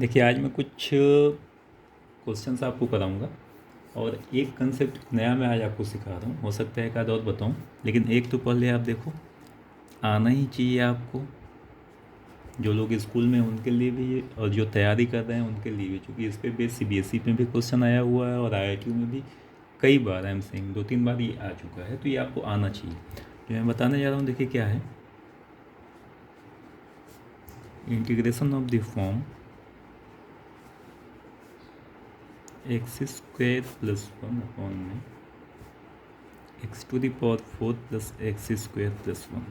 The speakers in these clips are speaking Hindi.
देखिए आज मैं कुछ क्वेश्चंस आपको कराऊंगा और एक कंसेप्ट नया मैं आज आपको सिखा रहा हूँ। हो सकता है एक आध और बताऊँ, लेकिन एक तो पहले आप देखो, आना ही चाहिए आपको। जो लोग स्कूल में हैं उनके लिए भी और जो तैयारी कर रहे हैं उनके लिए भी, क्योंकि इस पर बेस CBSE में भी क्वेश्चन आया हुआ है और IIT में भी कई बार, आई एम सेइंग 2-3 बार ये आ चुका है, तो ये आपको आना चाहिए। जो मैं बताने जा रहा हूँ देखिए क्या है, integration of the form x² + 1 upon में x⁴ + x² + 1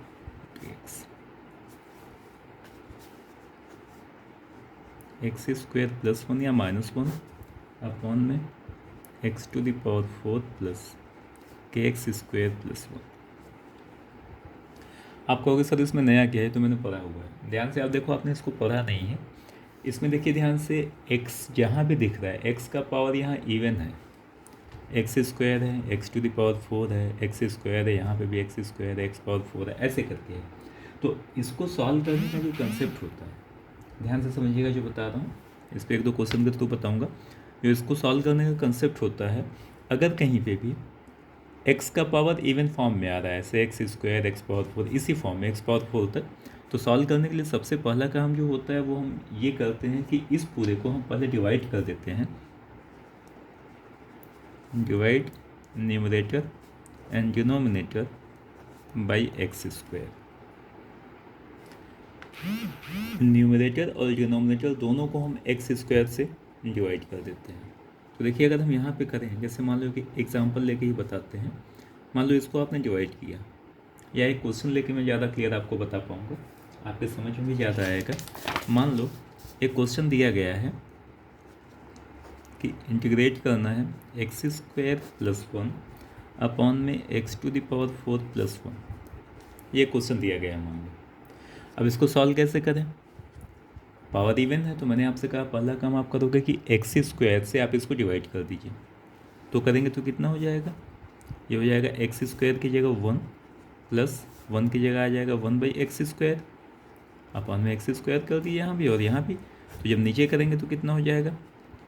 x² + 1 या -1 अपॉन में x⁴ + kx² + 1। आप कहोगे सर इसमें नया क्या है, तो मैंने पढ़ा हुआ है। ध्यान से आप देखो, आपने इसको पढ़ा नहीं है। इसमें देखिए ध्यान से, x जहाँ भी दिख रहा है x का पावर यहाँ इवन है, x² है, x⁴ है, x² है, यहाँ पे भी x² है, x⁴ है, ऐसे करके है। तो इसको सॉल्व करने का जो कंसेप्ट होता है, ध्यान से समझिएगा जो बता रहा हूँ। इस पर 1-2 क्वेश्चन के थ्रू बताऊँगा। जो इसको सॉल्व करने का कंसेप्ट होता है, अगर कहीं पे भी x का पावर इवन फॉर्म में आ रहा है, ऐसे x², x⁴, इसी फॉर्म में x⁴ तक, तो सॉल्व करने के लिए सबसे पहला काम जो होता है वो हम ये करते हैं कि इस पूरे को हम पहले डिवाइड कर देते हैं। Divide numerator and denominator by x²। Numerator और डिनोमिनेटर दोनों को हम x² से डिवाइड कर देते हैं। तो देखिए अगर हम यहाँ पे करें, जैसे मान लो कि एग्जांपल लेके ही बताते हैं। मान लो इसको आपने डिवाइड किया, या एक क्वेश्चन लेके मैं ज़्यादा क्लियर आपको बता पाऊँगा, आपके समझ में भी ज़्यादा आएगा। मान लो एक क्वेश्चन दिया गया है कि इंटीग्रेट करना है x² + 1 अपॉन में x⁴ + 1। ये क्वेश्चन दिया गया है मान लो। अब इसको सॉल्व कैसे करें? पावर इवन है, तो मैंने आपसे कहा पहला काम आप करोगे कि x² से आप इसको डिवाइड कर दीजिए। तो करेंगे तो कितना हो जाएगा? ये हो जाएगा x² की जगह 1 प्लस 1 की जगह आ जाएगा 1/x² अपॉन में x² कर दिए यहाँ भी और यहाँ भी। तो जब नीचे करेंगे तो कितना हो जाएगा?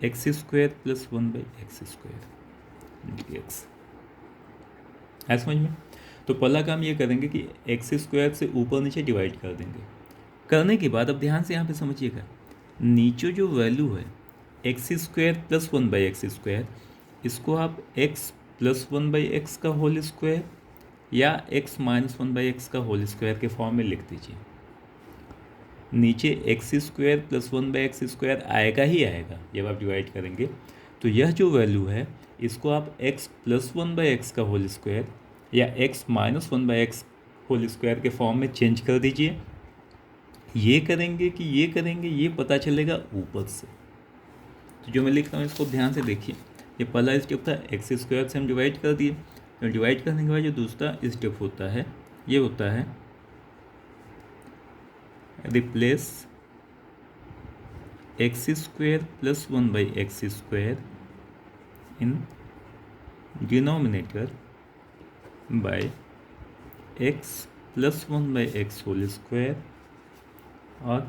x² + 1/x² dx। है समझ में? तो पहला काम ये करेंगे कि x² से ऊपर नीचे डिवाइड कर देंगे। करने के बाद अब ध्यान से यहाँ पे समझिएगा, नीचे जो वैल्यू है x² + 1/x², इसको आप x + 1/x का होल स्क्वायर या x - 1/x का होल स्क्वायर के फॉर्म में लिख दीजिए। नीचे x² + 1/x² आएगा ही आएगा जब आप डिवाइड करेंगे। तो यह जो वैल्यू है इसको आप x + 1/x का होल स्क्वायर या x - 1/x होल स्क्वायर के फॉर्म में चेंज कर दीजिए। ये करेंगे कि ये करेंगे, ये पता चलेगा ऊपर से। तो जो मैं लिख रहा हूँ इसको ध्यान से देखिए। ये पहला स्टेप था, x² से हम डिवाइड कर दिए। तो डिवाइड करने के बाद जो दूसरा स्टेप होता है, ये होता है replace x² + 1/x² in denominator by x + 1/x whole square और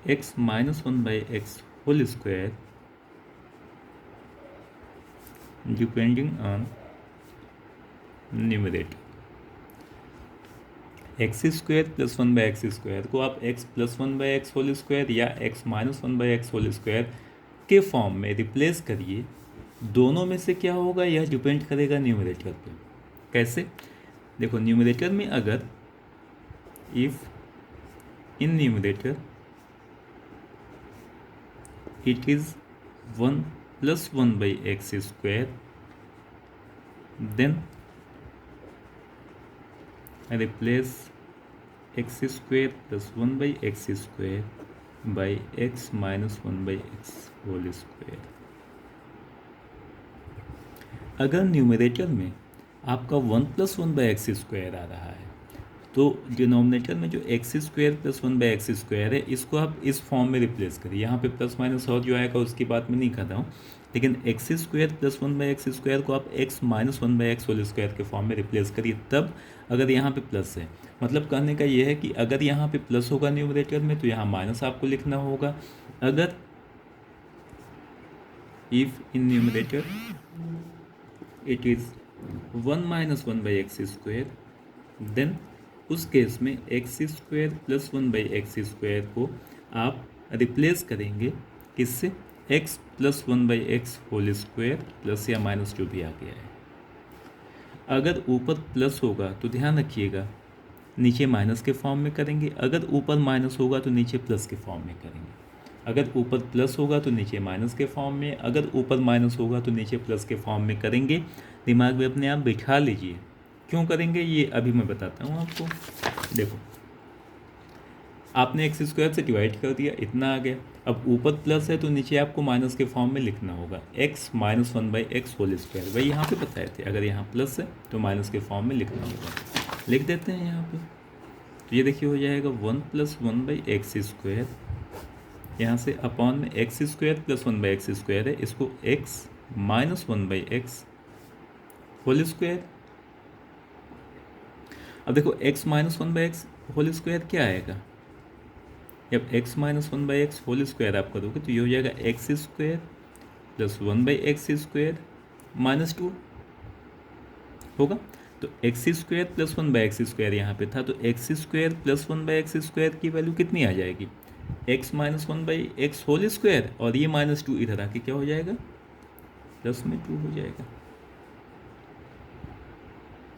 x - 1/x whole square depending on numerator. x² + 1/x² को आप x + 1/x होल स्क्वायर या x - 1/x होल स्क्वायर के फॉर्म में रिप्लेस करिए। दोनों में से क्या होगा यह डिपेंड करेगा न्यूमरेटर पे। कैसे? देखो न्यूमरेटर में अगर if in numerator it is 1 + 1/x², then replace x² + 1/x² by x - 1/x whole square. अगर न्यूमरेटर में आपका 1 + 1/x² आ रहा है, तो डिनोमिनेटर में जो x² + 1/x² है इसको आप इस फॉर्म में रिप्लेस करिए। यहाँ पे प्लस माइनस और जो आएगा उसकी बात मैं नहीं कर रहा हूँ, लेकिन x² + 1/x² को आप x - 1/x होल स्क्वायर के फॉर्म में रिप्लेस करिए। तब अगर यहाँ पे प्लस है, मतलब कहने का ये है कि अगर यहाँ पे प्लस होगा न्यूमरेटर में तो यहाँ माइनस आपको लिखना होगा। अगर if in numerator it is 1 minus 1 by x square, then उस केस में x square plus 1 by x square को आप रिप्लेस करेंगे किससे, x plus 1 by x whole square plus या माइनस जो भी आ गया है। अगर ऊपर प्लस होगा तो ध्यान रखिएगा नीचे माइनस के फॉर्म में करेंगे, अगर ऊपर माइनस होगा तो नीचे प्लस के फॉर्म में करेंगे। अगर ऊपर प्लस होगा तो नीचे माइनस के फॉर्म में, अगर ऊपर माइनस होगा तो नीचे प्लस के फॉर्म में करेंगे। दिमाग में अपने आप बिठा लीजिए क्यों करेंगे ये अभी मैं बताता हूँ आपको। देखो आपने एक्स स्क्वायर से डिवाइड कर दिया, इतना आ गया। अब ऊपर प्लस है तो नीचे आपको माइनस के फॉर्म में लिखना होगा x minus 1 by x whole square, वही यहाँ पे बताए थे। अगर यहाँ प्लस है तो माइनस के फॉर्म में लिखना होगा, लिख देते हैं यहाँ पे। तो ये देखिए हो जाएगा 1 प्लस 1 बाई एक्स स्क्वायर, यहाँ से अपॉन में x square plus 1 by x square है, इसको x minus 1 by x whole square. अब देखो x minus 1 by x whole square क्या आएगा, जब x minus 1 by x whole square आप करोगे तो ये हो जाएगा x square plus 1 by x square minus 2 होगा। तो x square plus 1 by x square यहाँ पे था, तो x square plus 1 by x square की वैल्यू कितनी आ जाएगी, x minus 1 by x whole square, और ये माइनस 2 इधर आके क्या हो जाएगा, प्लस में 2 हो जाएगा।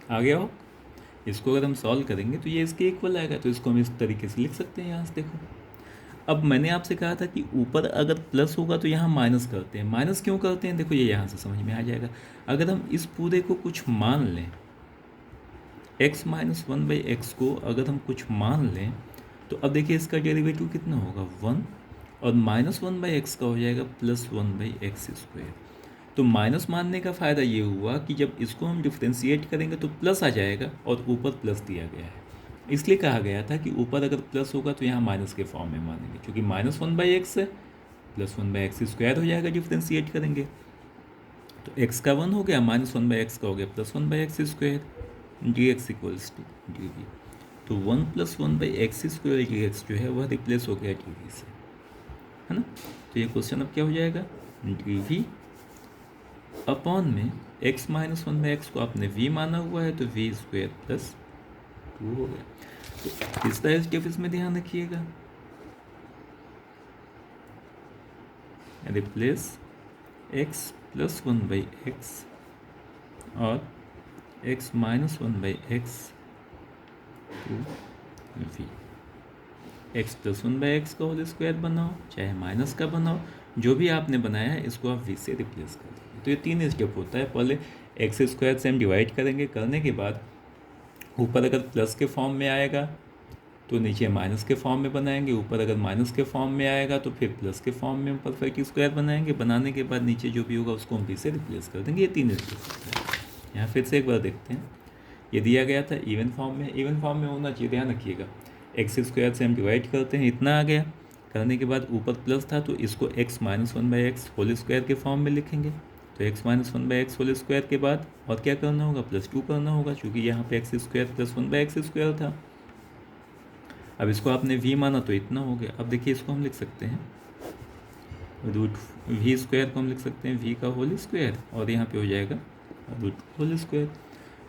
आ गया हो। इसको अगर हम सॉल्व करेंगे तो ये इसके इक्वल आएगा, तो इसको हम इस तरीके से लिख सकते हैं यहाँ से। देखो अब मैंने आपसे कहा था कि ऊपर अगर प्लस होगा तो यहाँ माइनस करते हैं। माइनस क्यों करते हैं, देखो ये यहाँ से समझ में आ जाएगा। अगर हम इस पूरे को कुछ मान लें, x माइनस 1 बाई एक्स को अगर हम कुछ मान लें, तो अब देखिए इसका डेरिवेटिव कितना होगा 1, और माइनस 1 बाई एक्स का हो जाएगा प्लस 1 बाई एक्स स्क्वायर। तो माइनस मानने का फ़ायदा ये हुआ कि जब इसको हम डिफ्रेंशिएट करेंगे तो प्लस आ जाएगा, और ऊपर प्लस दिया गया है, इसलिए कहा गया था कि ऊपर अगर प्लस होगा तो यहाँ माइनस के फॉर्म में मानेंगे, क्योंकि माइनस 1 बाई एक्स है, प्लस 1 बाई एक्स स्क्वायर हो जाएगा डिफ्रेंशिएट करेंगे। तो x का 1 हो गया, माइनस 1 बाई एक्स का हो गया plus 1 by x square, d x equals to d v. तो 1 plus 1 by x square d x जो है वह रिप्लेस हो गया डी वी से, है ना। तो ये क्वेश्चन अब क्या हो जाएगा, डी वी अपॉन में x माइनस 1 बाई एक्स को आपने v माना हुआ है तो v स्क्वायर प्लस 2 हो गया। तो तीसरा स्टेप इसमें ध्यान रखिएगा, replace x plus 1 by x और x minus 1 by x to v। x plus 1 by x का होल स्क्वायर बनाओ चाहे माइनस का बनाओ, जो भी आपने बनाया है इसको आप v से रिप्लेस कर दीजिए। तो ये 3 स्टेप होता है। पहले एक्स स्क्वायर से हम डिवाइड करेंगे, करने के बाद ऊपर अगर प्लस के फॉर्म में आएगा तो नीचे माइनस के फॉर्म में बनाएंगे, ऊपर अगर माइनस के फॉर्म में आएगा तो फिर प्लस के फॉर्म में परफेक्ट स्क्वायर बनाएंगे, बनाने के बाद नीचे जो भी होगा उसको हम v से रिप्लेस कर देंगे। ये 3 स्टेप होता है। यहाँ फिर से एक बार देखते हैं, ये दिया गया था इवन फॉर्म में, इवन फॉर्म में होना चाहिए, ध्यान रखिएगा। एक्स स्क्वायर से हम डिवाइड करते हैं, इतना आ गया, करने के बाद ऊपर प्लस था तो इसको x minus 1 by x whole square के फॉर्म में लिखेंगे। तो x minus 1 by x whole square के बाद और क्या करना होगा, प्लस 2 करना होगा, क्योंकि यहाँ पे x square plus 1 by x square था। अब इसको आपने v माना तो इतना हो गया। अब देखिए इसको हम लिख सकते हैं रूट v स्क्वायर को हम लिख सकते हैं v का होल स्क्वायर, और यहाँ पे हो जाएगा root whole square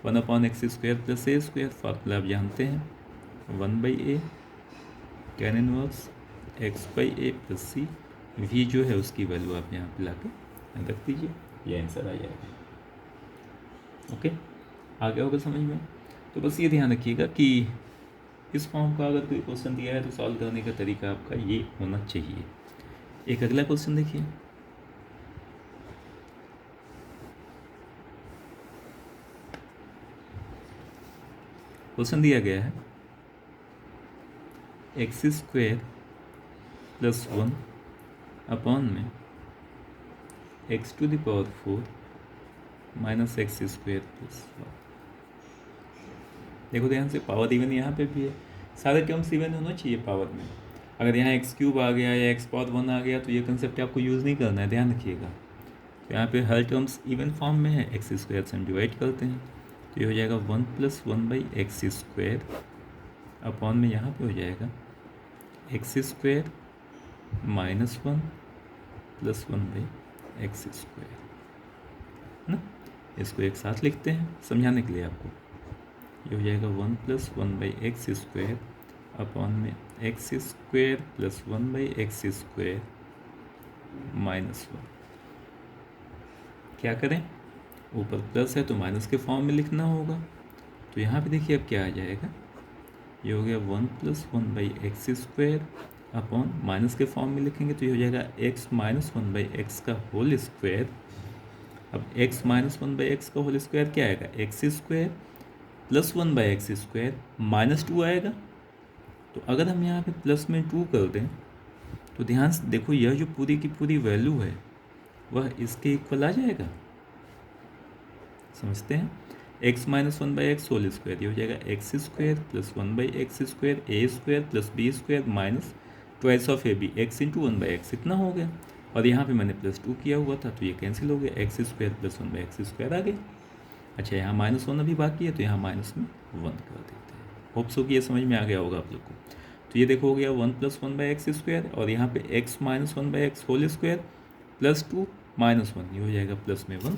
1 upon x square plus a square. Formula आप जानते हैं 1 by a tan inverse x by a plus c. v जो है उसकी वैल्यू आप यहाँ पे ला के रख दीजिए, ये आंसर आ जाएगा। ओके, आ गया होगा समझ में। तो बस ये ध्यान रखिएगा कि इस फॉर्म का अगर कोई क्वेश्चन दिया है तो सॉल्व करने का तरीका आपका ये होना चाहिए। एक अगला क्वेश्चन देखिए, क्वेश्चन दिया गया है एक्स स्क्वायर प्लस 1 अपॉन में x to the power 4 minus x square plus 1। देखो ध्यान से, पावर इवन यहाँ पे भी है, सारे टर्म्स इवन होना चाहिए पावर में। अगर यहाँ एक्स क्यूब आ गया या एक्स पावर 1 आ गया तो ये कंसेप्ट आपको यूज़ नहीं करना है, ध्यान रखिएगा। तो यहाँ पे हर टर्म्स इवन फॉर्म में है, एक्स स्क्वायर से हम डिवाइड करते हैं तो ये हो जाएगा 1 plus 1 by x square upon में यहाँ पे हो जाएगा x square minus 1 plus 1 by x square, है ना। इसको एक साथ लिखते हैं समझाने के लिए आपको। ये हो जाएगा 1 + 1/x² अपॉन में x² + 1/x² -1। क्या करें, ऊपर प्लस है तो माइनस के फॉर्म में लिखना होगा। तो यहाँ पे देखिए अब क्या आ जाएगा, ये हो गया 1 + 1/x² अपॉन माइनस के फॉर्म में लिखेंगे तो ये हो जाएगा x - 1/x का होल स्क्वायर। अब x - 1/x का होल स्क्वायर क्या आएगा, x² + 1/x² -2 आएगा। तो अगर हम यहाँ पे प्लस में 2 कर दें तो ध्यान से देखो, यह जो पूरी की पूरी वैल्यू है वह इसके इक्वल आ जाएगा। समझते हैं, x - 1/x होल स्क्वायर ये हो जाएगा x² + 1/x² a² + b² minus twice of ab x × 1/x इतना हो गया। और यहाँ पे मैंने +2 किया हुआ था तो ये कैंसिल हो गया, x² + 1/x² आ गया। अच्छा, यहाँ -1 अभी बाकी है तो यहाँ माइनस में 1 कर देते हैं। होप सो कि ये समझ में आ गया होगा आप लोग को। तो ये देखो हो गया 1 + 1/x² और यहाँ पे x - 1/x होल स्क्वायर +2 -1, ये हो जाएगा प्लस में 1।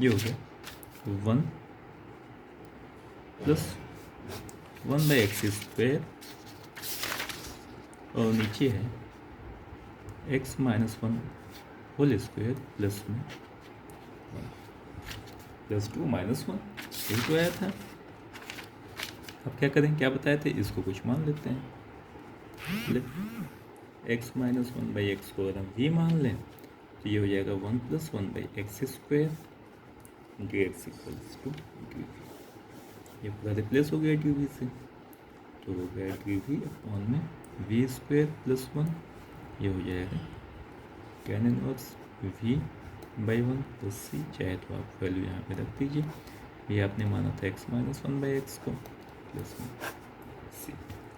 ये हो गया 1 + 1/x² और नीचे है x - 1 होल स्क्वायर प्लस में 1 +2 -1, यही तो आया था। अब क्या करें, क्या बताए थे, इसको कुछ मान लेते हैं। x - 1/x को अगर हम v मान लें तो ये हो जाएगा 1 + 1/x² dx = dv। ये पूरा रिप्लेस हो गया dv से, तो हो गया dv अपॉन में v² + 1, ये हो जाएगा tan इनवर्स v/1 + c, चाहे तो आप वैल्यू यहाँ पे रख दीजिए। ये आपने माना था x - 1/x को प्लस में c,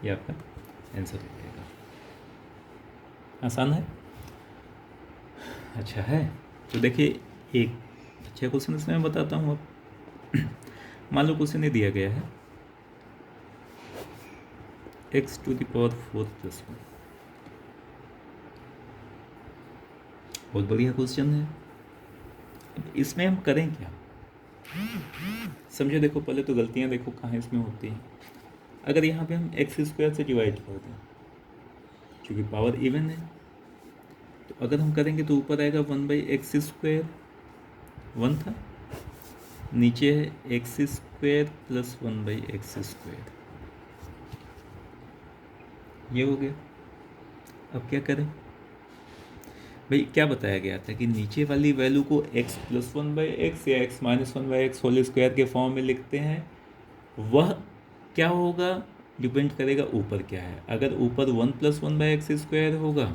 ये आपका आंसर हो जाएगा। आसान है, अच्छा है। तो देखिए एक अच्छा क्वेश्चन इसमें मैं बताता हूँ अब। मान लो क्वेश्चन ये दिया गया है x⁴ + 1, बहुत बढ़िया क्वेश्चन है। अब इसमें हम करें क्या, समझो। देखो पहले तो गलतियां देखो कहाँ इसमें होती हैं। अगर यहाँ पे हम x² से डिवाइड कर दें, क्योंकि पावर इवन है, तो अगर हम करेंगे तो ऊपर आएगा 1/x², 1 था, नीचे है x² + 1/x², ये हो गया। अब क्या करें भाई, क्या बताया गया था कि नीचे वाली वैल्यू को x + 1/x या x - 1/x होल स्क्वायर के फॉर्म में लिखते हैं। वह क्या होगा, डिपेंड करेगा ऊपर क्या है। अगर ऊपर 1 + 1/x² होगा,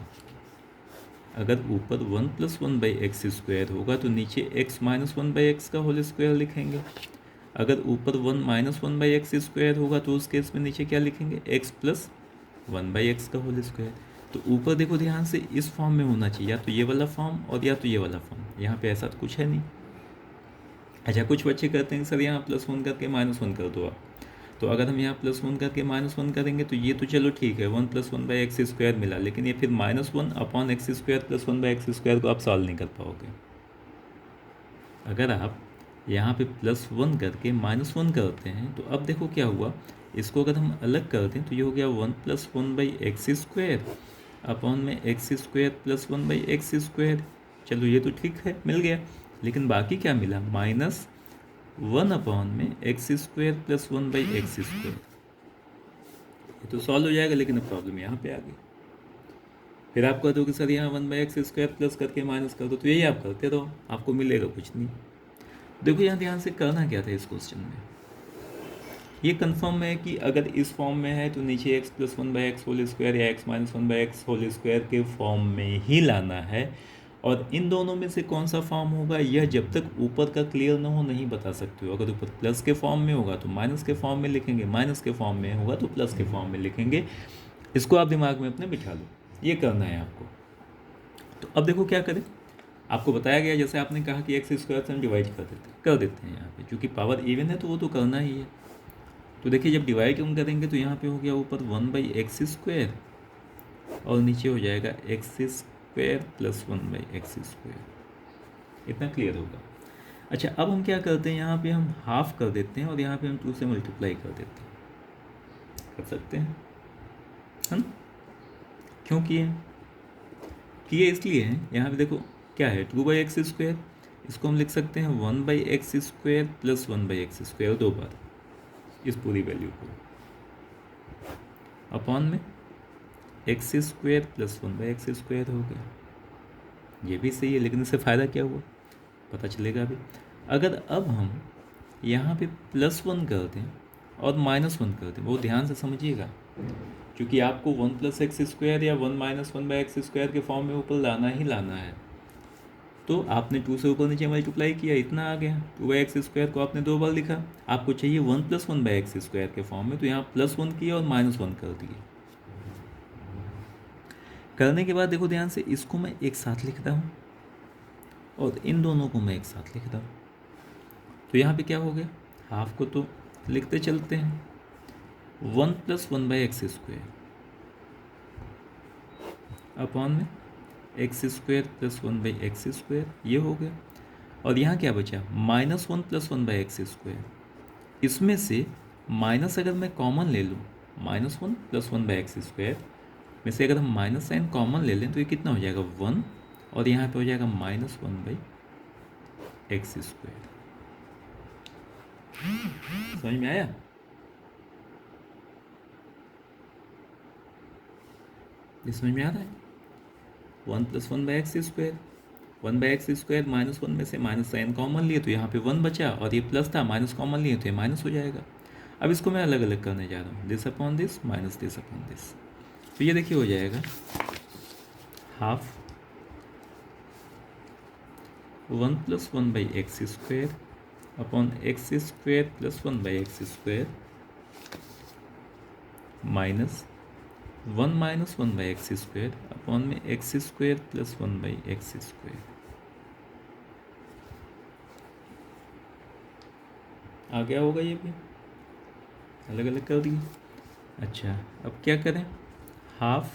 अगर ऊपर 1 + 1/x² होगा तो नीचे x - 1/x का होल स्क्वायर लिखेंगे। अगर ऊपर 1 - 1/x² होगा तो उस केस में नीचे क्या लिखेंगे, x + 1/x का होल स्क्वायर। तो ऊपर देखो ध्यान से, इस फॉर्म में होना चाहिए, या तो ये वाला फॉर्म और या तो ये वाला फॉर्म। यहाँ पे ऐसा तो कुछ है नहीं। अच्छा, कुछ बच्चे कहते हैं सर यहाँ +1 करके -1 कर दो आप। तो अगर हम यहाँ +1 करके -1 करेंगे तो ये तो चलो ठीक है, 1 + 1/x² मिला, लेकिन ये फिर -1 अपॉन x² + 1/x² को आप सॉल्व नहीं कर पाओगे। अगर आप यहाँ पे +1 करके -1 करते हैं तो अब देखो क्या हुआ, इसको अगर हम अलग कर दें तो ये हो गया 1 + 1/x² अपॉन में x² + 1/x²। चलो ये तो ठीक है, मिल गया। लेकिन बाकी क्या मिला, -1 अपॉन में x² + 1/x²। ये तो सॉल्व हो जाएगा, लेकिन अब प्रॉब्लम यहाँ पे आ गई। फिर आप कह दो कि सर यहाँ 1/x² प्लस करके माइनस कर दो, तो यही आप करते रहो, आपको मिलेगा कुछ नहीं। देखो यहाँ ध्यान से करना क्या था इस क्वेश्चन में, ये कंफर्म है कि अगर इस फॉर्म में है तो नीचे x + 1/x होल स्क्वायर या x - 1/x होल स्क्वायर के फॉर्म में ही लाना है। और इन दोनों में से कौन सा फॉर्म होगा, यह जब तक ऊपर का क्लियर ना हो नहीं बता सकते हो। अगर ऊपर प्लस के फॉर्म में होगा तो माइनस के फॉर्म में लिखेंगे, माइनस के फॉर्म में होगा तो प्लस के फॉर्म में लिखेंगे। इसको आप दिमाग में अपने बिठा लो, ये करना है आपको। तो अब देखो क्या करें, आपको बताया गया, जैसे आपने कहा कि x² से हम डिवाइड कर देते हैं यहाँ पे, क्योंकि पावर इवन है तो वो तो करना ही है। तो देखिए जब डिवाइड हम करेंगे तो यहाँ पे हो गया ऊपर 1/x² और नीचे हो जाएगा x² प्लस 1/x²। इतना क्लियर होगा। अच्छा अब हम क्या करते हैं, यहाँ पे हम हाफ कर देते हैं और यहाँ पे हम 2 से मल्टीप्लाई कर देते हैं। कर सकते हैं, है ना? क्यों किए इसलिए हैं, यहाँ पे देखो क्या है 2/x², इसको हम लिख सकते हैं 1/x² प्लस 1/x², 2 बार इस पूरी वैल्यू को अपॉन में x² प्लस 1/x² हो गया। ये भी सही है, लेकिन इससे फ़ायदा क्या हुआ पता चलेगा अभी। अगर अब हम यहाँ पे +1 कर दें और -1 कर दें, वो ध्यान से समझिएगा, क्योंकि आपको 1 + x² या 1 - 1/x² के फॉर्म में ऊपर लाना ही लाना है। तो आपने 2 से ऊपर नीचे मल्टीप्लाई किया, इतना आ गया। 2/x² को आपने 2 बार लिखा, आपको चाहिए 1 + 1/x² के फॉर्म में, तो यहाँ +1 किया और -1 कर दिए। करने के बाद देखो ध्यान से, इसको मैं एक साथ लिखता हूँ और इन दोनों को मैं एक साथ लिखता हूँ। तो यहाँ पे क्या हो गया, हाफ को तो लिखते चलते हैं, 1 + 1/x² अपॉन में x² प्लस 1/x², ये हो गया। और यहाँ क्या बचा, -1 + 1/x²। इसमें से माइनस अगर मैं कॉमन ले लूँ, -1 + 1/x² में से अगर हम माइनस साइन कॉमन ले लें तो ये कितना हो जाएगा 1, और यहाँ पे हो जाएगा -1/x²। समझ में आया? ये समझ में आ रहा है? 1 + 1/x², 1/x² -1 में से माइनस साइन कॉमन लिए तो यहाँ पे 1 बचा, और ये प्लस था, माइनस कॉमन लिए तो ये माइनस हो जाएगा। अब इसको मैं अलग अलग करने जा रहा हूँ, this upon this minus this upon this. तो ये देखिए हो जाएगा half 1 + 1/x² upon x² plus 1/x² minus 1 - 1/x² upon में x² प्लस 1/x²। आ गया होगा, ये भी अलग अलग कर दिए। अच्छा अब क्या करें, हाफ,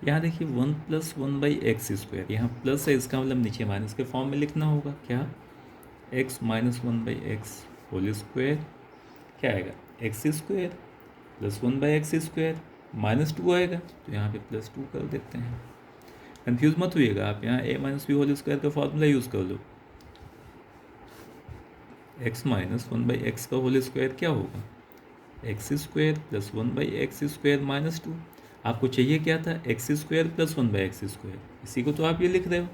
यहाँ देखिए 1 + 1/x², यहाँ प्लस है, इसका मतलब नीचे माइनस के फॉर्म में लिखना होगा। क्या, x - 1/x होल स्क्वायर, क्या आएगा x² प्लस 1/x² -2 आएगा, तो यहाँ पे +2 कर देते हैं। कंफ्यूज मत होइएगा आप, यहाँ a - b होल स्क्वायर का फॉर्मूला यूज़ कर लो। x - 1/x का होल स्क्वायर क्या होगा, x² प्लस 1/x² -2। आपको चाहिए क्या था, x² प्लस 1/x², इसी को तो आप ये लिख रहे हो।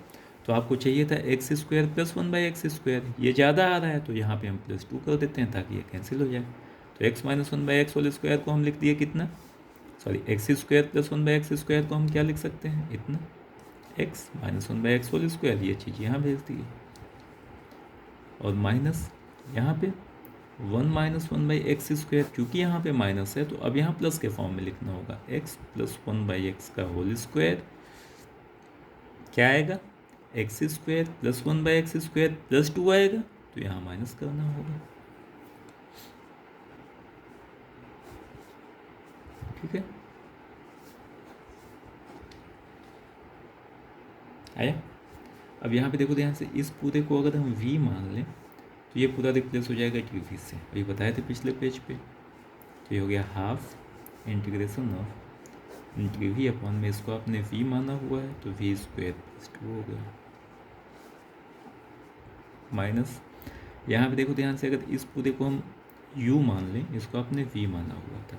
तो आपको चाहिए था x² प्लस 1/x², ये ज़्यादा आ रहा है तो यहाँ पे हम +2 कर देते हैं ताकि ये कैंसिल हो जाए। तो x - 1/x होल स्क्वायर को हम लिख दिए कितना, सॉरी x² प्लस 1/x² को हम क्या लिख सकते हैं, इतना। x - 1/x होल स्क्वायर, ये चीज़ यहाँ भेज दी, और माइनस यहाँ पे 1 - 1/x², क्योंकि यहाँ पे माइनस है तो अब यहाँ प्लस के फॉर्म में लिखना होगा, x प्लस 1/x का होल स्क्वायर, क्या आएगा x² प्लस 1/x² प्लस 2 आएगा, तो यहाँ माइनस करना होगा। ठीक है, आया? अब यहाँ पे देखो ध्यान से, इस पूरे को अगर हम v मान लें तो ये पूरा रिप्लेस हो जाएगा dv से, अभी बताए थे पिछले पेज पे। तो ये हो गया half integration of dv upon में, इसको आपने v माना हुआ है तो v² प्लस 2 हो गया, माइनस यहाँ पे देखो ध्यान से, अगर इस पूरे को हम u मान लें, इसको आपने v माना हुआ था,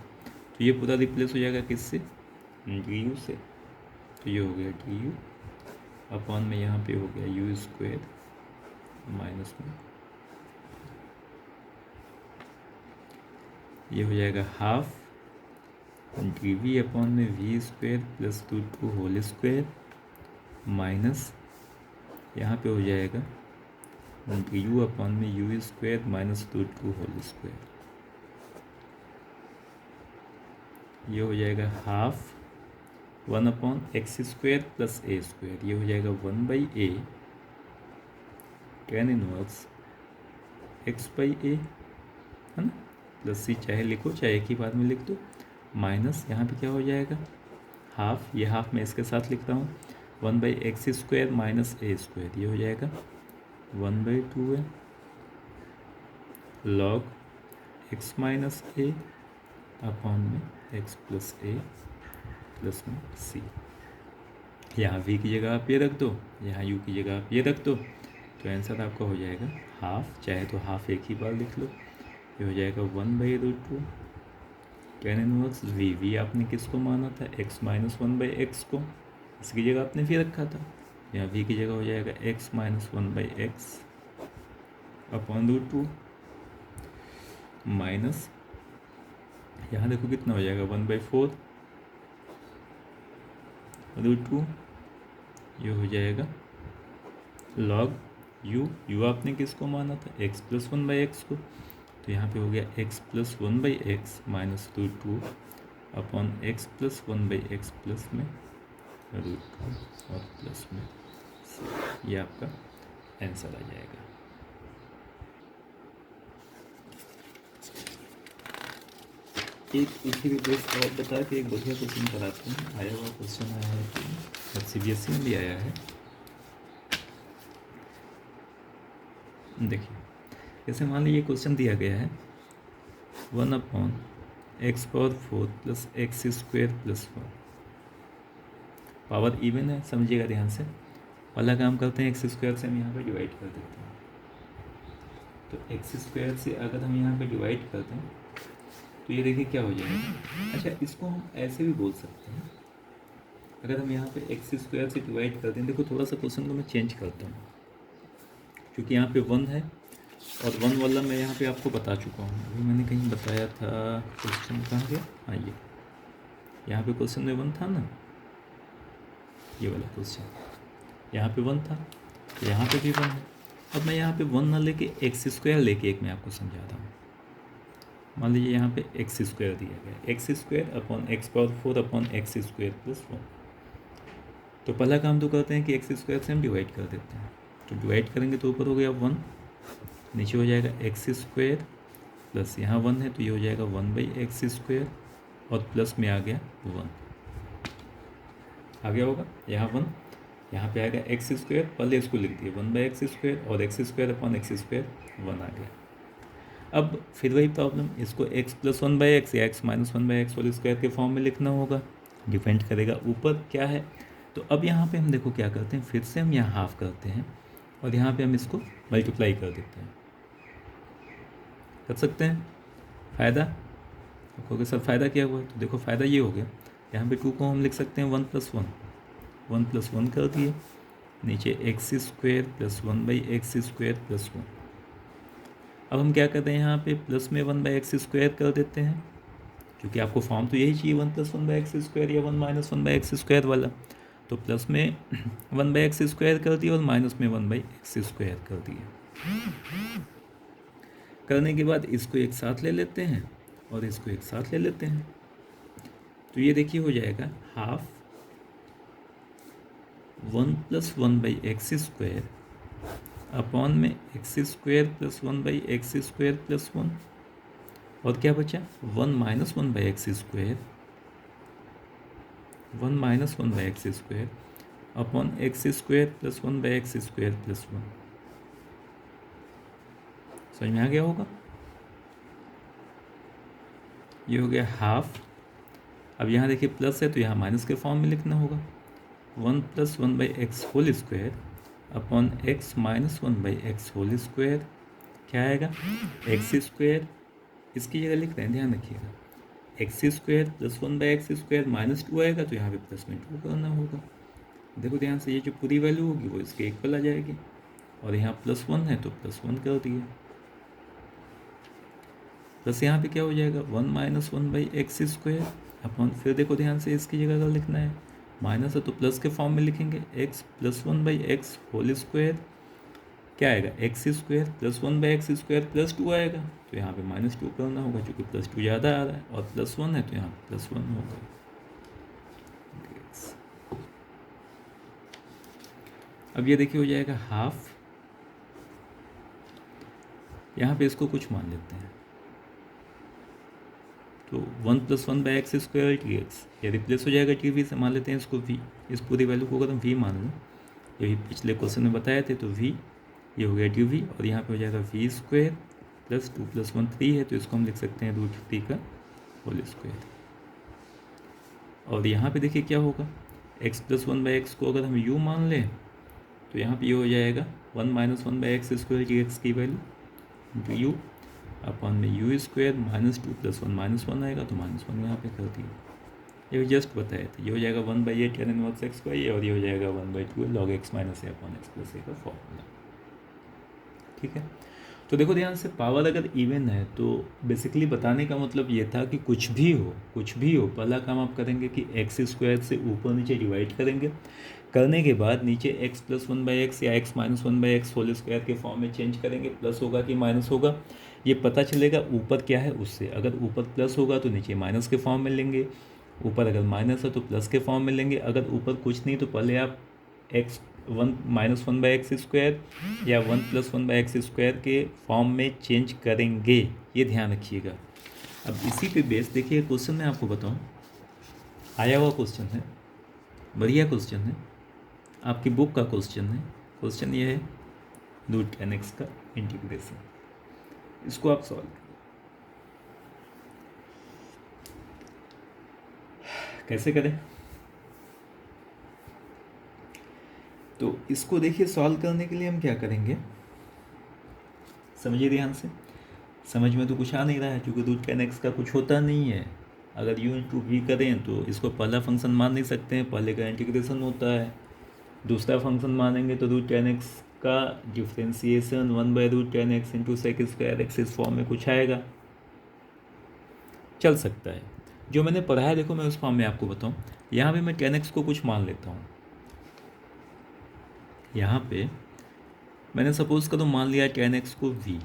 तो ये पूरा रिप्लेस हो जाएगा किससे, du से। तो ये हो गया du अपॉन में, यहाँ पे हो गया u² माइनस में, ये हो जाएगा हाफ dv अपॉन में v² plus 2 whole square minus, यहाँ पे हो जाएगा du अपॉन में u² माइनस 2 होल स्क्वायर, ये हो जाएगा half 1 upon x² plus a², ये हो जाएगा 1/a tan इनवर्स x/a, है ना, प्लस सी चाहे लिखो चाहे एक ही बार में लिख दो, माइनस यहाँ पे क्या हो जाएगा हाफ, ये हाफ मैं इसके साथ लिखता हूँ, 1/x² माइनस a², ये हो जाएगा 1/2 log x minus a upon में x प्लस a प्लस में c। यहाँ v की जगह आप ये रख दो, यहाँ u की जगह आप ये रख दो, तो आंसर आपका हो जाएगा हाफ, चाहे तो हाफ एक ही बार लिख लो, ये हो जाएगा 1/√2 tan इनवर्स v आपने किसको माना था, x माइनस 1/x को, इसकी जगह आपने v रखा था, यहाँ v की जगह हो जाएगा x minus 1/x upon √2 minus यहाँ देखो कितना हो जाएगा 1/4 √2, ये हो जाएगा log u आपने किसको माना था, x प्लस 1/x को, तो यहाँ पे हो गया x plus 1/x minus √2 upon x plus 1/x plus में √2 और प्लस में c, ये आपका आंसर आ जाएगा। एक इसी भी दोस्त और बता के एक बढ़िया क्वेश्चन कराते हैं, आया हुआ क्वेश्चन आया है कि CBSE में भी आया है। देखिए जैसे मान लीजिए क्वेश्चन दिया गया है 1/x⁴ plus x² plus 1, power even है, समझिएगा ध्यान से। पहला काम करते हैं x² से हम यहाँ पे डिवाइड कर देते हैं, तो x² से अगर हम यहाँ पे डिवाइड करते हैं तो ये देखिए क्या हो जाएगा। अच्छा इसको हम ऐसे भी बोल सकते हैं, अगर हम यहाँ पे x² से डिवाइड करते हैं, देखो थोड़ा सा क्वेश्चन को मैं चेंज करता हूँ, क्योंकि यहाँ पे 1 है और 1 वाला मैं यहाँ पे आपको बता चुका हूँ, अभी मैंने कहीं बताया था, क्वेश्चन कहाँ गया, हाँ ये यहाँ पे क्वेश्चन में 1 था ना, ये वाला क्वेश्चन यहाँ पे 1 था, यहाँ पे भी 1 है। अब मैं यहाँ पे 1 ना लेके x² लेके एक मैं आपको समझाता हूँ। मान लीजिए यहाँ पे x² दिया गया, x² upon x⁴ upon x² plus 1, तो पहला काम तो करते हैं कि x² से हम डिवाइड कर देते हैं, तो डिवाइड करेंगे तो ऊपर हो गया 1, नीचे हो जाएगा x² प्लस यहाँ 1 है तो ये हो जाएगा 1/x² और प्लस में आ गया 1, आ गया होगा यहाँ 1, यहाँ पे आएगा x², पहले इसको लिख दिए 1/x² और x² अपॉन x² 1 आ गया। अब फिर वही प्रॉब्लम, इसको x प्लस 1/x या x minus 1/x whole square के फॉर्म में लिखना होगा, डिपेंड करेगा ऊपर क्या है। तो अब यहाँ पे हम देखो क्या करते हैं, फिर से हम यहाँ हाफ करते हैं और यहाँ पे हम इसको मल्टीप्लाई कर देते हैं, कर सकते हैं। फ़ायदा देखोगे सर, फ़ायदा क्या हुआ, तो देखो फ़ायदा ये हो गया, यहाँ पे 2 को हम लिख सकते हैं 1 प्लस 1 कर दिए, नीचे x² प्लस 1/x² प्लस 1। अब हम क्या करते हैं, यहाँ पे प्लस में 1/x² कर देते हैं, क्योंकि आपको फॉर्म तो यही चाहिए 1 प्लस 1/x² या 1 माइनस 1/x² वाला, तो प्लस में 1/x² कर दिया और माइनस में 1/x² कर दिया। करने के बाद इसको एक साथ ले लेते हैं और इसको एक साथ ले लेते हैं, तो ये देखिए हो जाएगा हाफ 1 प्लस 1/x² अपॉन में x² प्लस 1/x² प्लस 1, और क्या बचा 1 minus 1/x² upon x² plus 1/x² plus 1। समझ में आ गया होगा, ये हो गया हाफ। अब यहाँ देखिए प्लस है तो यहाँ माइनस के फॉर्म में लिखना होगा, 1 plus 1/x whole square upon x minus 1/x whole square, क्या आएगा x², इसकी जगह लिख रहे हैं ध्यान रखिएगा, x² प्लस 1/x² माइनस 2 आएगा, तो यहाँ पे प्लस में 2 करना होगा। देखो ध्यान से, ये जो पूरी वैल्यू होगी वो इसके इक्वल आ जाएगी, और यहाँ प्लस 1 है तो प्लस 1 कर दिए, प्लस यहाँ पे क्या हो जाएगा 1 माइनस 1/x² अपॉन, फिर देखो ध्यान से इसकी जगह अगर लिखना है माइनस है तो प्लस के फॉर्म में लिखेंगे, x plus 1/x whole square, क्या आएगा x² प्लस 1/x² प्लस 2 आएगा, तो यहाँ पे माइनस 2 करना होगा, क्योंकि प्लस 2 ज़्यादा आ रहा है, और प्लस 1 है तो यहाँ प्लस 1 होगा। अब ये देखिए हो जाएगा हाफ, यहाँ पे इसको कुछ मान लेते हैं, तो 1+1/x² टी एक्स, ये रिप्लेस हो जाएगा टी वी से, मान लेते हैं इसको v, इस पूरी वैल्यू को अगर हम v मान लें, यही पिछले क्वेश्चन में बताए थे, तो v ये हो गया टी वी, और यहाँ पे हो जाएगा v² प्लस 2 + 1 3 है, तो इसको हम लिख सकते हैं √3 का होल स्क्वायर। और यहाँ पे देखिए क्या होगा, x+1/x को अगर हम u मान लें तो यहाँ पे ये हो जाएगा 1 - 1/x² टी एक्स की वैल्यू इंटू यू अपन में u² -2 + 1 -1 आएगा, तो -1 यहाँ पे कर दिया। ये जस्ट बताए थे, ये हो जाएगा 1/8 tan इनवर्स x का ये, और ये हो जाएगा 1/2 log x - a/x + a का फॉर्मूला। ठीक है, तो देखो ध्यान से, पावर अगर इवन है तो बेसिकली बताने का मतलब ये था कि कुछ भी हो, पहला काम आप करेंगे कि x² से ऊपर नीचे डिवाइड करेंगे, करने के बाद नीचे x+1/x या x - 1/x होल स्क्वायर के फॉर्म में चेंज करेंगे, प्लस होगा कि माइनस होगा ये पता चलेगा ऊपर क्या है उससे। अगर ऊपर प्लस होगा तो नीचे माइनस के फॉर्म में लेंगे, ऊपर अगर माइनस है तो प्लस के फॉर्म में लेंगे। अगर ऊपर कुछ नहीं तो पहले आप x1 - 1/x² या 1+1/x² के फॉर्म में चेंज करेंगे, ये ध्यान रखिएगा। अब इसी पे बेस देखिए, क्वेश्चन में आपको बताऊं, आया हुआ क्वेश्चन है, बढ़िया क्वेश्चन है, आपकी बुक का क्वेश्चन है। क्वेश्चन ये है √10x का इंटीग्रेशन, इसको आप सॉल्व कैसे करें। तो इसको देखिए, सॉल्व करने के लिए हम क्या करेंगे, समझिए ध्यान से। समझ में तो कुछ आ नहीं रहा है क्योंकि √10x का कुछ होता नहीं है। अगर u × v करें तो इसको पहला फंक्शन मान नहीं सकते हैं, पहले का इंटीग्रेशन होता है। दूसरा फंक्शन मानेंगे तो √10x का डिफ्रेंसिएशन 1/√10x × sec² x इस फॉर्म में कुछ आएगा, चल सकता है। जो मैंने पढ़ा है देखो, मैं उस फॉर्म में आपको बताऊं। यहाँ पे मैं 10x को कुछ मान लेता हूँ। यहाँ पे मैंने सपोज करो मान लिया 10x को v,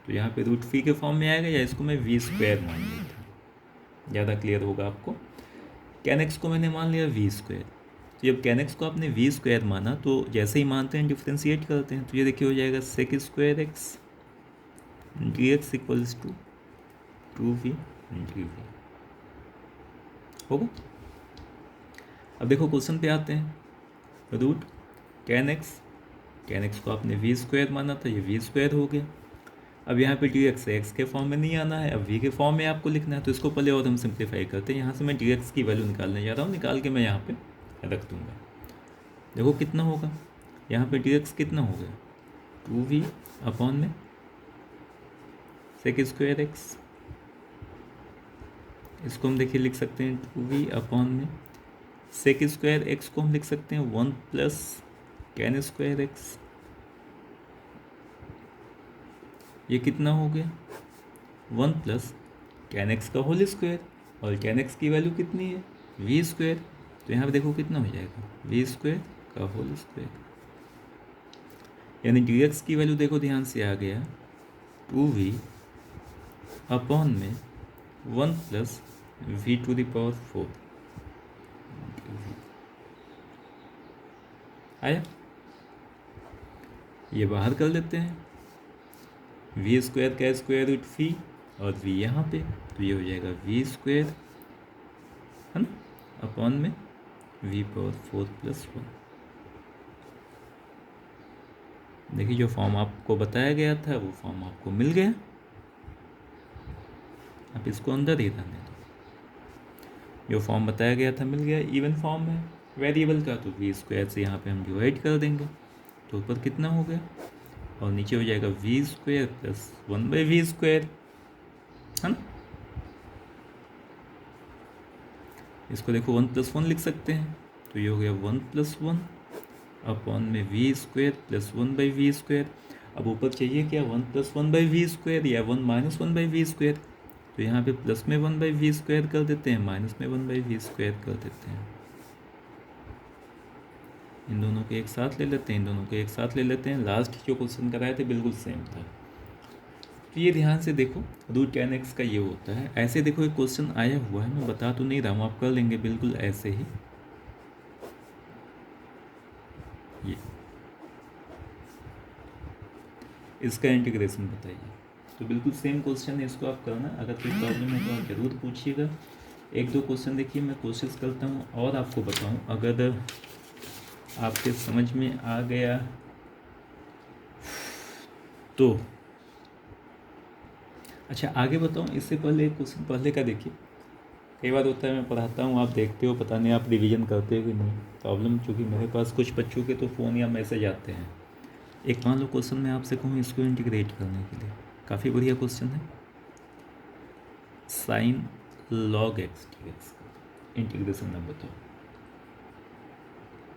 तो यहाँ पे √v के फॉर्म में आएगा, या इसको मैं v² मान लेता हूँ, ज़्यादा क्लियर होगा आपको। 10x को मैंने मान लिया v², तो जब 10x को आपने v² माना तो जैसे ही मानते हैं डिफ्रेंशिएट करते हैं, तो ये देखिए हो जाएगा sec² x dx = 2v dv होगा। अब देखो क्वेश्चन पे आते हैं, √10x को आपने v² माना था, ये v² हो गया। अब यहाँ पे dx x के फॉर्म में नहीं आना है, अब v के फॉर्म में आपको लिखना है, तो इसको पहले और हम सिंप्लीफाई करते हैं। यहाँ से मैं dx की वैल्यू निकालने जा रहा हूँ, निकाल के मैं यहाँ पे रख दूँगा। देखो कितना होगा, यहाँ पे dx कितना हो गया, 2v अपॉन में sec² x, इसको हम देखिए लिख सकते हैं 2v अपॉन में sec² x को हम लिख सकते हैं 1 + tan² x। ये कितना हो गया, 1 + tan x का होल स्क्वायर, और tan x की वैल्यू कितनी है, v², तो यहाँ पे देखो कितना हो जाएगा, v² का होल स्क्वायर। यानी dx की वैल्यू देखो ध्यान से आ गया 2v अपॉन में 1 + v⁴ आया। ये बाहर कर लेते हैं, v² का स्क्वायर रूट v और v यहाँ पे, तो ये हो जाएगा v² है ना अपॉन में v⁴ + 1। देखिए जो फॉर्म आपको बताया गया था वो फॉर्म आपको मिल गया, आप इसको अंदर ही रहने दो। जो फॉर्म बताया गया था मिल गया, इवन फॉर्म है वेरिएबल का, तो v² से यहाँ पे हम डिवाइड कर देंगे, तो ऊपर कितना हो गया, और नीचे हो जाएगा v² + 1/v², है ना। इसको देखो 1 + 1 लिख सकते हैं, तो ये हो गया 1 + 1 अपॉन में v² + 1/v²। अब ऊपर चाहिए क्या, 1 + 1/v² या 1 - 1/v², तो यहाँ पे प्लस में 1/v² कर देते हैं, माइनस में 1/v² कर देते हैं। इन दोनों के एक साथ ले लेते हैं, इन दोनों के एक साथ ले लेते हैं। लास्ट जो क्वेश्चन कराए थे बिल्कुल सेम था। तो ये ध्यान से देखो, √10x का ये होता है। ऐसे देखो एक क्वेश्चन आया हुआ है, मैं बता तो नहीं रहा हूँ, आप कर लेंगे बिल्कुल ऐसे ही। ये इसका इंटीग्रेशन बताइए, तो बिल्कुल सेम क्वेश्चन है, इसको आप करना। अगर कोई प्रॉब्लम है तो आप ज़रूर पूछिएगा। एक दो क्वेश्चन देखिए, मैं कोशिश करता हूँ और आपको बताऊँ, अगर आपके समझ में आ गया तो। अच्छा आगे बताऊँ इससे पहले एक क्वेश्चन पहले का देखिए। कई बार होता है मैं पढ़ाता हूँ, आप देखते हो, पता नहीं आप रिवीजन करते हो कि नहीं। प्रॉब्लम चूँकि मेरे पास कुछ बच्चों के तो फ़ोन या मैसेज आते हैं। एक मान लो क्वेश्चन मैं आपसे कहूँ इसको इंटीग्रेट करने के लिए, काफ़ी बढ़िया क्वेश्चन है। Sign log x D x integration में बताओ।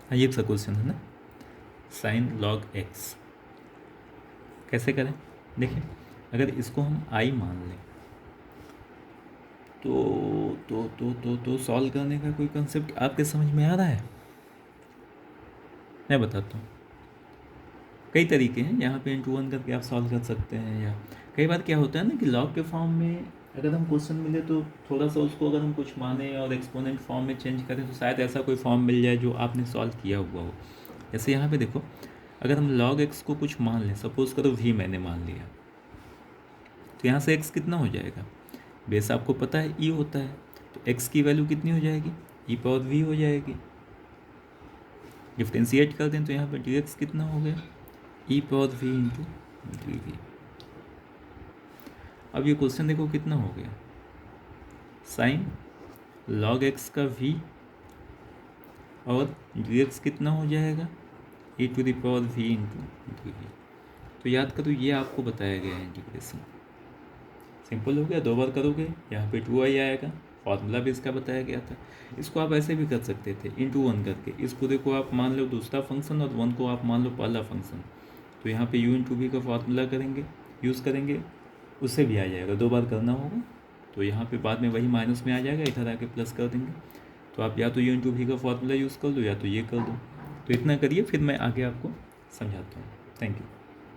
हाँ ये सा क्वेश्चन है ना, साइन लॉग एक्स कैसे करें। देखिए अगर इसको हम आई मान लें तो सॉल्व करने का कोई कंसेप्ट आपके समझ में आ रहा है। मैं बताता हूँ, कई तरीके हैं। यहाँ पे इंटू वन करके आप सॉल्व कर सकते हैं, या कई बार क्या होता है ना कि लॉग के फॉर्म में अगर हम क्वेश्चन मिले तो थोड़ा सा उसको अगर हम कुछ माने और एक्सपोनेंट फॉर्म में चेंज करें तो शायद ऐसा कोई फॉर्म मिल जाए जो आपने सॉल्व किया हुआ हो। जैसे यहाँ पे देखो, अगर हम लॉग एक्स को कुछ मान लें, सपोज करो वी मैंने मान लिया, तो यहाँ से एक्स कितना हो जाएगा। बेस आपको पता है ई होता है, तो एक्स की वैल्यू कितनी हो जाएगी, ई पावर वी हो जाएगी। डिफ्रेंशिएट कर दें तो यहाँ पर डी एक्स कितना हो गया, e power v into d v. अब ये क्वेश्चन देखो कितना हो गया, साइन लॉग एक्स का वी और डी एक्स कितना हो जाएगा, e to the power v into d v. तो याद करो ये आपको बताया गया है इंटीग्रेशन। सिंपल हो गया, दो बार करोगे यहाँ पे 2i आएगा, फॉर्मूला भी इसका बताया गया था। इसको आप ऐसे भी कर सकते थे इंटू वन करके, इस पूरे को आप मान लो दूसरा फंक्शन और वन को आप मान लो पहला फंक्शन। तो यहाँ पे u इंटू वी का फार्मूला करेंगे, यूज़ करेंगे, उससे भी आ जाएगा, दो बार करना होगा। तो यहाँ पे बाद में वही माइनस में आ जाएगा, इधर आके प्लस कर देंगे। तो आप या तो u इंटू वी का फार्मूला यूज़ कर दो या तो ये कर दो। तो इतना करिए, फिर मैं आगे आपको समझाता हूँ। Thank you.